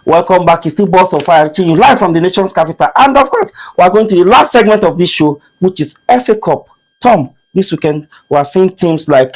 Welcome back. It's still Boss of Fire, reaching you live from the nation's capital. And of course, we are going to the last segment of this show, which is FA Cup. Tom, this weekend we are seeing teams like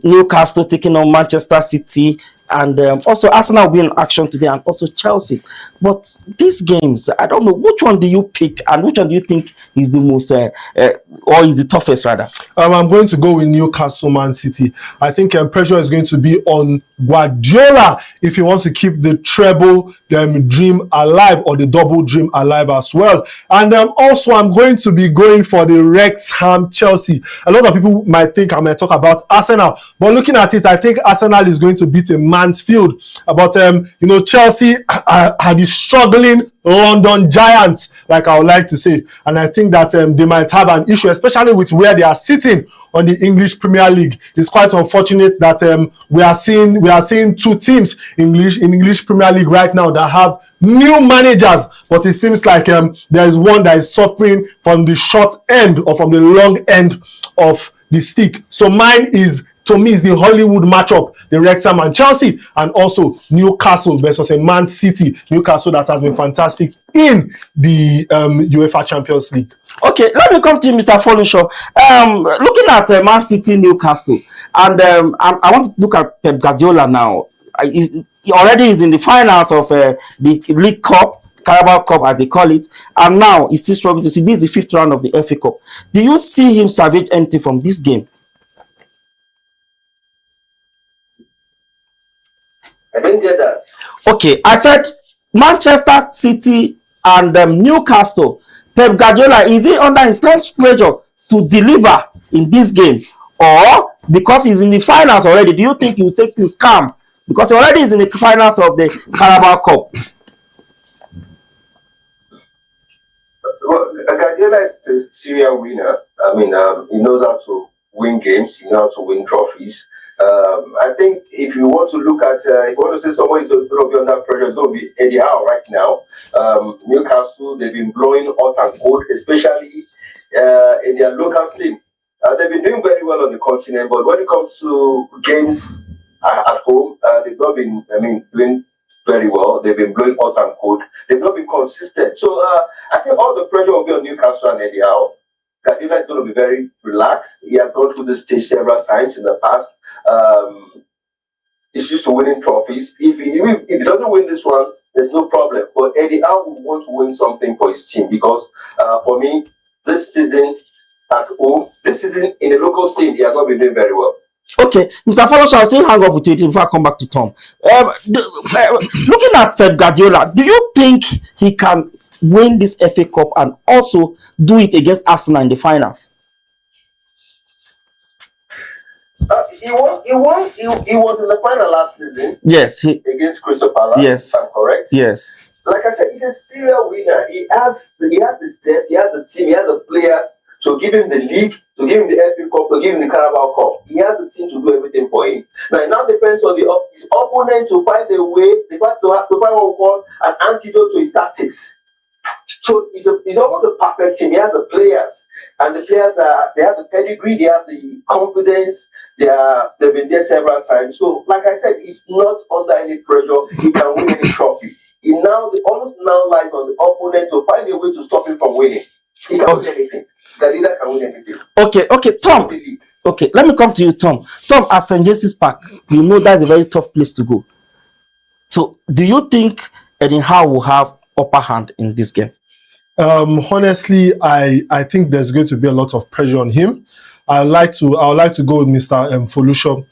Newcastle taking on Manchester City, and also Arsenal will be in action today, and also Chelsea. But these games, I don't know, which one do you pick, and which one do you think is the most or is the toughest rather? I'm going to go with Newcastle Man City. I think pressure is going to be on Guardiola if he wants to keep the treble dream alive, or the double dream alive as well. And also I'm going to be going for the Wrexham Chelsea. A lot of people might think I might talk about Arsenal, but looking at it, I think Arsenal is going to beat a Mansfield. But Chelsea are the struggling London Giants, like I would like to say, and I think that they might have an issue, especially with where they are sitting on the English Premier League. It's quite unfortunate that we are seeing two teams in English Premier League right now that have new managers, but it seems like there is one that is suffering from the short end or from the long end of the stick. So mine is, to me, is the Hollywood matchup, the Wrexham and Chelsea, and also Newcastle versus a Man City. Newcastle that has been fantastic in the UEFA Champions League. Okay, let me come to you, Mr. Folusho. Looking at Man City, Newcastle, and I want to look at Pep Guardiola now. He already is in the finals of the League Cup, Carabao Cup as they call it, and now he's still struggling to see this is the fifth round of the FA Cup. Do you see him salvage anything from this game? I didn't get that. Okay, I said Manchester City and Newcastle. Pep Guardiola, is he under intense pressure to deliver in this game, or because he's in the finals already, do you think he will take this calm because he already is in the finals of the Carabao Cup? Well, Guardiola is a serial winner. I mean, he knows how to win games. He knows how to win trophies. I think if you want to look at, if you want to say somebody is going to be under pressure, it's going to be Eddie Howe right now. Newcastle, they've been blowing hot and cold, especially in their local scene. They've been doing very well on the continent, but when it comes to games at home, they've not been, doing very well. They've been blowing hot and cold. They've not been consistent. So I think all the pressure will be on Newcastle and Eddie Howe. Guardiola is going to be very relaxed. He has gone through this stage several times in the past. He's used to winning trophies. If he doesn't win this one, there's no problem. But Eddie Howe will want to win something for his team because, for me, this season at home, this season in the local scene, he has not been doing very well. Okay, Mr. Follows, I'll still hang up with you before I come back to Tom. Looking at Pep Guardiola, do you think he can win this FA Cup and also do it against Arsenal in the finals? He was in the final last season. Yes, against Crystal Palace. Yes, if I'm correct. Yes. Like I said, he's a serial winner. He has the depth, he has the team, he has the players to give him the league, to give him the FA Cup, to give him the Carabao Cup. He has the team to do everything for him. Now it now depends on his opponent to find a way, to find what we call an antidote to his tactics. So he's almost a perfect team. He has the players, and the players they have the pedigree, they have the confidence. They've been there several times. So, like I said, he's not under any pressure. He can win any trophy. The onus now lies on the opponent to find a way to stop him from winning. He can win anything. The leader can win anything. Okay, Tom. Okay, let me come to you, Tom. Tom, at St. James's Park, you know that's a very tough place to go. So, do you think Eddie Howe will have upper hand in this game? Honestly, I think there's going to be a lot of pressure on him. I would like to go with Mr. Folusho.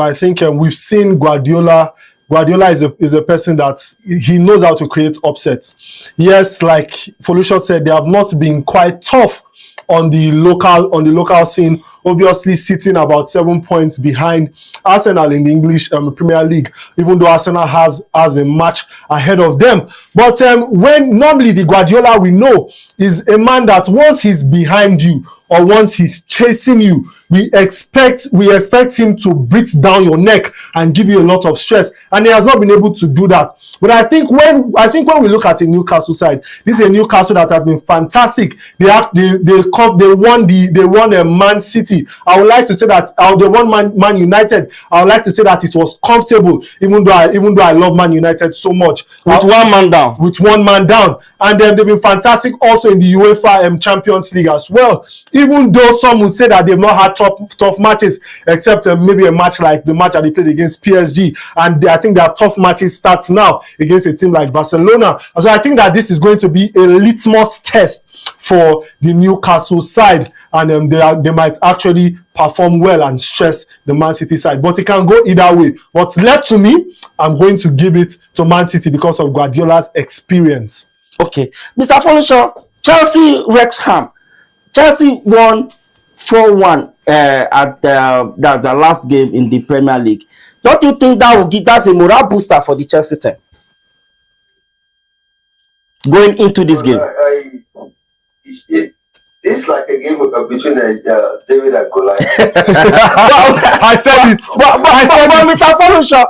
I think we've seen Guardiola. Guardiola is a person that he knows how to create upsets. Yes, like Folusho said, they have not been quite tough on the local scene, obviously sitting about 7 points behind Arsenal in the English Premier League, even though Arsenal has a match ahead of them. But when normally the Guardiola we know is a man that once he's behind you or once he's chasing you, we expect him to breathe down your neck and give you a lot of stress, and he has not been able to do that. But I think when we look at a Newcastle side, this is a Newcastle that has been fantastic. They won Man City. I would like to say that they won Man United. I would like to say that it was comfortable, even though I love Man United so much. With one man down. With one man down. And they've been fantastic also in the UEFA Champions League as well. Even though some would say that they've not had tough matches, except maybe a match like the match that they played against PSG. And I think their tough matches start now against a team like Barcelona. So I think that this is going to be a litmus test for the Newcastle side, and they might actually perform well and stress the Man City side. But it can go either way. What's left to me, I'm going to give it to Man City because of Guardiola's experience. Okay, Mr. Foloshaw, Chelsea Wrexham. Chelsea won 4-1 at that's the last game in the Premier League. Don't you think that's a morale booster for the Chelsea team going into this game? It's like a game between David and Goliath. I said it. But Mr. Foloshaw,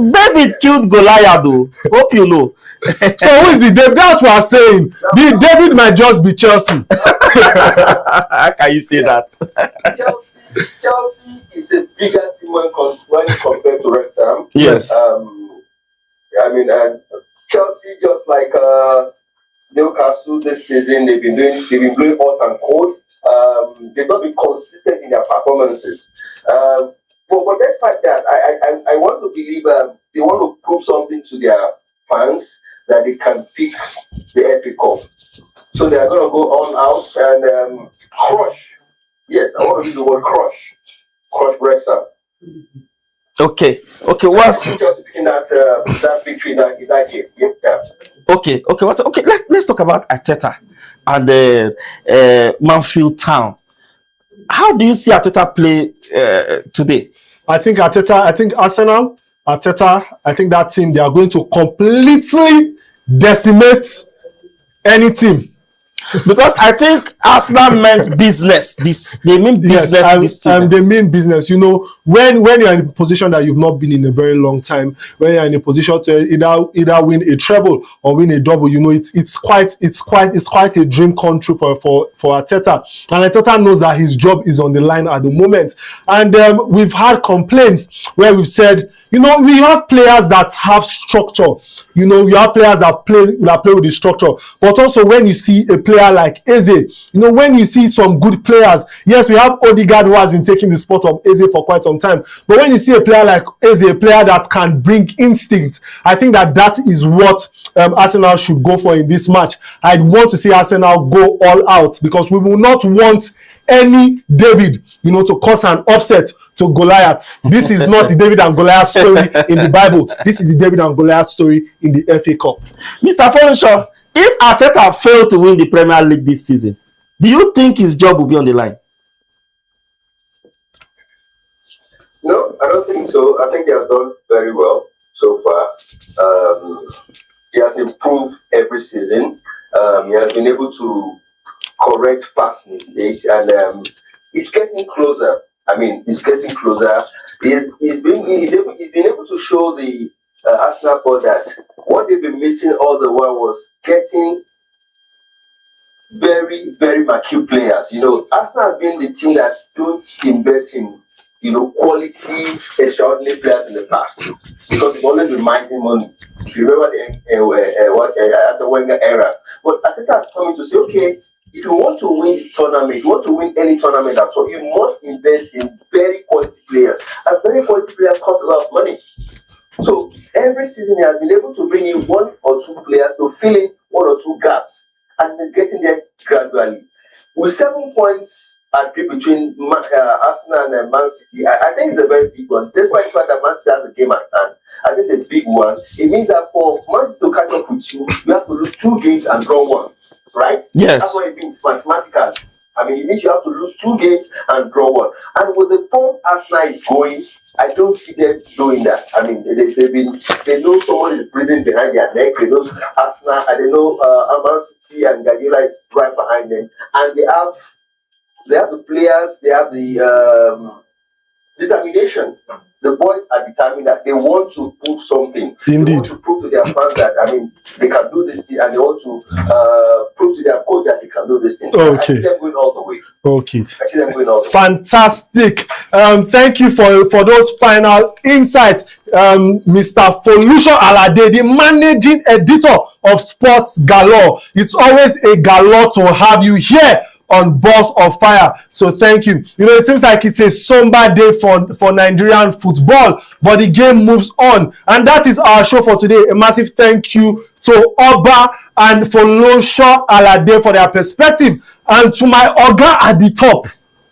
David killed Goliath, though. Hope you know. So who is it? That's what I'm saying. David might just be Chelsea. How can you say that? Chelsea is a bigger team when compared to Wrexham. Yes. Chelsea, just like Newcastle this season, they've been blowing hot and cold. They've not been consistent in their performances. But despite that, I want to believe they want to prove something to their fans that they can pick the FA Cup. So they are going to go all out and crush. Yes, I want to use the word crush. Crush Wrexham. Okay. What's just picking that victory in that game? Yeah. Okay. Let's talk about Arteta and Mansfield Town. How do you see Arteta play today? I think Arsenal, Arteta, I think that team, they are going to completely decimate any team. Because I think Arsenal meant business. They mean business this season. They mean business. You know, when you're in a position that you've not been in a very long time, when you're in a position to either win a treble or win a double, you know, it's quite a dream come true for Arteta. And Arteta knows that his job is on the line at the moment. And we've had complaints where we've said, you know, we have players that have structure. You know, you have players that play with the structure. But also when you see a player like Eze, you know, when you see some good players, yes, we have Odegaard who has been taking the spot of Eze for quite some time. But when you see a player like Eze, a player that can bring instinct, I think that is what Arsenal should go for in this match. I'd want to see Arsenal go all out because we will not want any David, you know, to cause an upset to Goliath. This is not the David and Goliath story in the Bible. This is the David and Goliath story in the FA Cup. Mr. Foloshaw, if Arteta failed to win the Premier League this season, do you think his job will be on the line? No, I don't think so. I think he has done very well so far. He has improved every season. He has been able to correct past mistakes, and he's getting closer. He's getting closer. He's been able to show the Arsenal board that what they've been missing all the while was getting very, very mature players. You know, Arsenal has been the team that don't invest in, you know, quality, extraordinary players in the past because they've always been mining money. If you remember the Arsene Wenger era, but Arteta has come in to say, okay, if you want to win the tournament, you want to win any tournament at all, you must invest in very quality players. And very quality players cost a lot of money. So every season he has been able to bring in one or two players to fill in one or two gaps and then getting there gradually. With 7 points agreed between Arsenal and Man City, I think it's a very big one. Despite the fact that Man City has a game at hand, I think it's a big one. It means that for Man City to catch up with you, you have to lose 2 games and draw 1. Right? Yes. That's what it means mathematically. It means you have to lose 2 games and draw 1. And with the form Arsenal is going, I don't see them doing that. They know someone is breathing behind their neck. They know Arsenal, and they know Man City and Guardiola is right behind them. And they have They have the players. They have the determination. The boys are determined that they want to prove something. Indeed. They want to prove to their fans that they can do this thing, and they want to prove to their coach that they can do this thing. Okay. I see them going all the way. Okay. I see them going all the way. Fantastic. Thank you for those final insights, Mr. Folusho Alade, the managing editor of Sports Galore. It's always a galore to have you here on Balls of Fire. So thank you. You know, it seems like it's a somber day for Nigerian football, but the game moves on. And that is our show for today. A massive thank you to Oba and Folusho Alade for their perspective, and to my Oga at the top,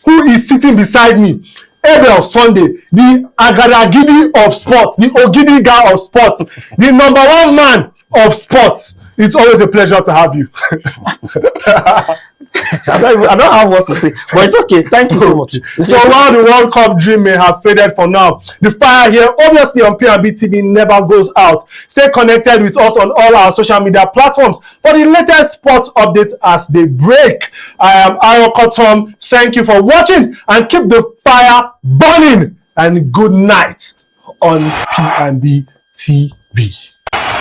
who is sitting beside me, Abel Sunday, the Agadagidi of sports, the Ogidi guy of sports, the number one man of sports. It's always a pleasure to have you. I don't have what to say, but it's okay. Thank you so much. So while the World Cup dream may have faded for now, the fire here, obviously on PNB TV, never goes out. Stay connected with us on all our social media platforms for the latest sports updates as they break. I am Ayoko Tom. Thank you for watching, and keep the fire burning. And good night on PNB TV.